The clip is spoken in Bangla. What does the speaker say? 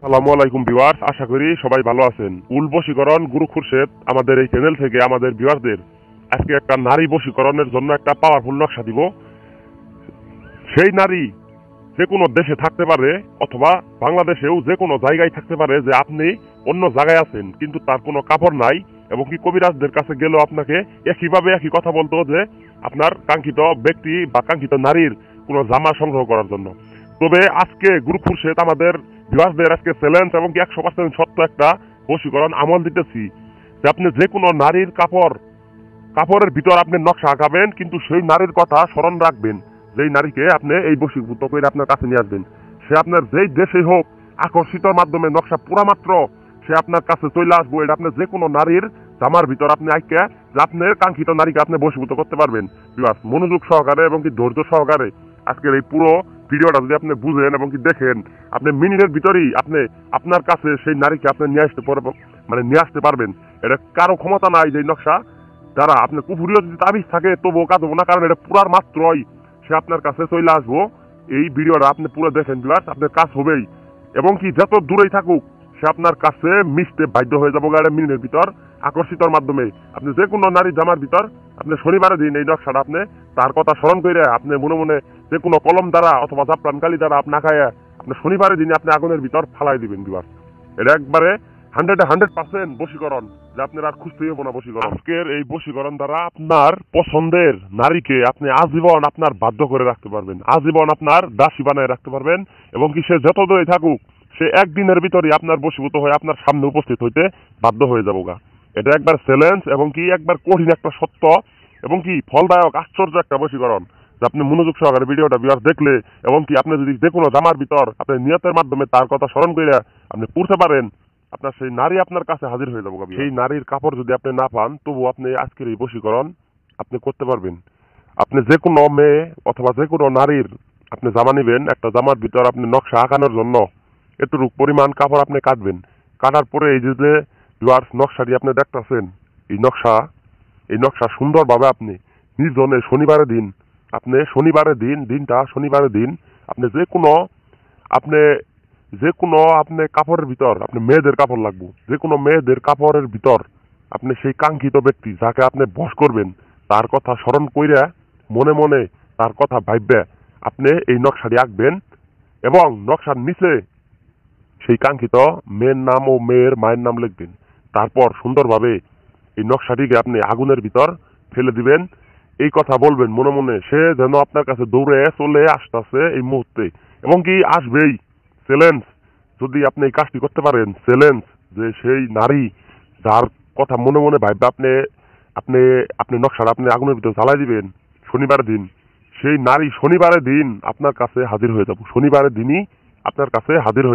আসসালামু আলাইকুম ভিউয়ার্স, আশা করি সবাই ভালো আছেন। উল বশীকরণ গুরু খুরশেদ আমাদের এই চ্যানেল থেকে আমাদের ভিউয়ারদের আজকে একটা নারী বশীকরণের জন্য একটা পাওয়ারফুল নকশা দিব। সেই নারী যে কোনো দেশে থাকতে পারে অথবা বাংলাদেশেও যে কোনো জায়গায় থাকতে পারে, যে আপনি অন্য জায়গায় আছেন কিন্তু তার কোনো কাপড় নাই, এবং কি কবিরাজদের কাছে গেলেও আপনাকে একইভাবে একই কথা বলতো যে আপনার কাঙ্ক্ষিত ব্যক্তি বা কাঙ্ক্ষিত নারীর কোনো জামা সংগ্রহ করার জন্য। তবে আজকে গুরু খুরশেদ আমাদের ভিউয়ারদের আজকে চ্যালেঞ্জ এবং কি 100% সত্য একটা বশীকরণ আমল দিতেছি যে আপনি যে কোনো নারীর কাপড়ের ভিতর আপনি নকশা আঁকাবেন, কিন্তু সেই নারীর কথা স্মরণ রাখবেন, যেই নারীকে আপনি এই বশীভূত করে আপনার কাছে নিয়ে আসবেন। সে আপনার যেই দেশে হোক, আকর্ষিতর মাধ্যমে নকশা পুরা মাত্র সে আপনার কাছে চলে আসবো। এটা আপনি যে কোনো নারীর জামার ভিতর আপনি আঁকে আপনার কাঙ্ক্ষিত নারীকে আপনি বশীভূত করতে পারবেন। মনোযোগ সহকারে এবং কি ধৈর্য সহকারে আজকের এই পুরো ভিডিওটা যদি আপনি বুঝেন এবং কি দেখেন, আপনি মিনিটের ভিতরেই আপনি আপনার কাছে সেই নারীকে আপনি নিয়ে আসতে পারবেন। এটা কারো ক্ষমতা নাই যে নকশা দ্বারা আপনি কুফুরিও যদি তাবিজ থাকে তবুও কাজ হবো না, কারণ এটা পুরার মাত্রই সে আপনার কাছে চলে আসবো। এই ভিডিওটা আপনি পুরো দেখেন ভিউয়ার্স, আপনার কাজ হবেই, এবং কি যত দূরেই থাকুক সে আপনার কাছে মিশতে বাধ্য হয়ে যাবো গাড়ি মিনিটের ভিতর আকর্ষিতর মাধ্যমে। আপনি যে কোনো নারী জামার ভিতর আপনি শনিবারের দিন এই নকশাটা আপনি তার কথা স্মরণ করে আপনি মনে মনে যে কোনো কলম দ্বারা অথবা জাফরান কালি দ্বারা আপনি আঁকায় আপনি শনিবারের দিনে আপনি আগুনের ভিতর ফালাই দিবেন ভিউয়ার্স। এটা একবারে 100% বশীকরণ, যে আপনার আর খুঁজতেই হবো না বশীকরণ। আজকের এই বশীকরণ দ্বারা আপনার পছন্দের নারীকে আপনি আজীবন আপনার বাধ্য করে রাখতে পারবেন, আজীবন আপনার দাসী বানায় রাখতে পারবেন, এবং কি সে যত দূরে থাকুক সে একদিনের ভিতরে আপনার বশীভূত হয়ে আপনার সামনে উপস্থিত হইতে বাধ্য হয়ে যাবো গা। এটা একবার চ্যালেঞ্জ এবং কি একবার কঠিন একটা সত্য এবং কি ফলদায়ক আশ্চর্য একটা বশীকরণ, যে আপনি মনোযোগ সহকারে ভিডিওটা ভিউয়ার্স দেখলে এবং কি আপনি যদি যে কোনো জামার ভিতর আপনি নিয়তের মাধ্যমে তার কথা স্মরণ করে আপনি পড়তে পারেন, আপনার সেই নারী আপনার কাছে হাজির হয়ে যাবো। সেই নারীর কাপড় যদি আপনি না পান তবু আপনি আজকের এই বশীকরণ আপনি করতে পারবেন। আপনি যে কোনো মেয়ে অথবা যে কোনো নারীর আপনি জামা নেবেন, একটা জামার ভিতর আপনি নকশা আঁকানোর জন্য এতটুকু পরিমাণ কাপড় আপনি কাটবেন। কাটার পরে এই যে ভিউয়ার্স নকশাটি আপনি দেখতেছেন, এই নকশা সুন্দরভাবে আপনি নির্জনে শনিবারের দিন আপনি শনিবারের দিন আপনি যে কোনো আপনি কাপড়ের ভিতর আপনি মেয়েদের কাপড় লাগবে, যে কোনো মেয়েদের কাপড়ের ভিতর আপনি সেই কাঙ্ক্ষিত ব্যক্তি যাকে আপনি বশ করবেন তার কথা স্মরণ কইরা মনে মনে তার কথা ভাববে আপনি এই নকশাটি আঁকবেন, এবং নকশার নিচে সেই কাঙ্ক্ষিত মেয়ের নাম ও মেয়ের মায়ের নাম লিখবেন। তারপর সুন্দরভাবে এই নকশাটিকে আপনি আগুনের ভিতর ফেলে দিবেন, এই কথা বলবেন মনে মনে, সে যেন আপনার কাছে দৌড়ে চলে আসতেছে এই মুহূর্তে, এবং কি আসবেই। চ্যালেঞ্জ, যদি আপনি এই কাজটি করতে পারেন, চ্যালেঞ্জ যে সেই নারী যার কথা মনে মনে ভাববে আপনি আপনি আপনি নকশাটা আপনি আগুনের ভিতর জ্বালাই দিবেন শনিবারের দিন, সেই নারী শনিবারের দিন আপনার কাছে হাজির হয়ে যাব, শনিবারের দিনই আপনার কাছে হাজির হয়ে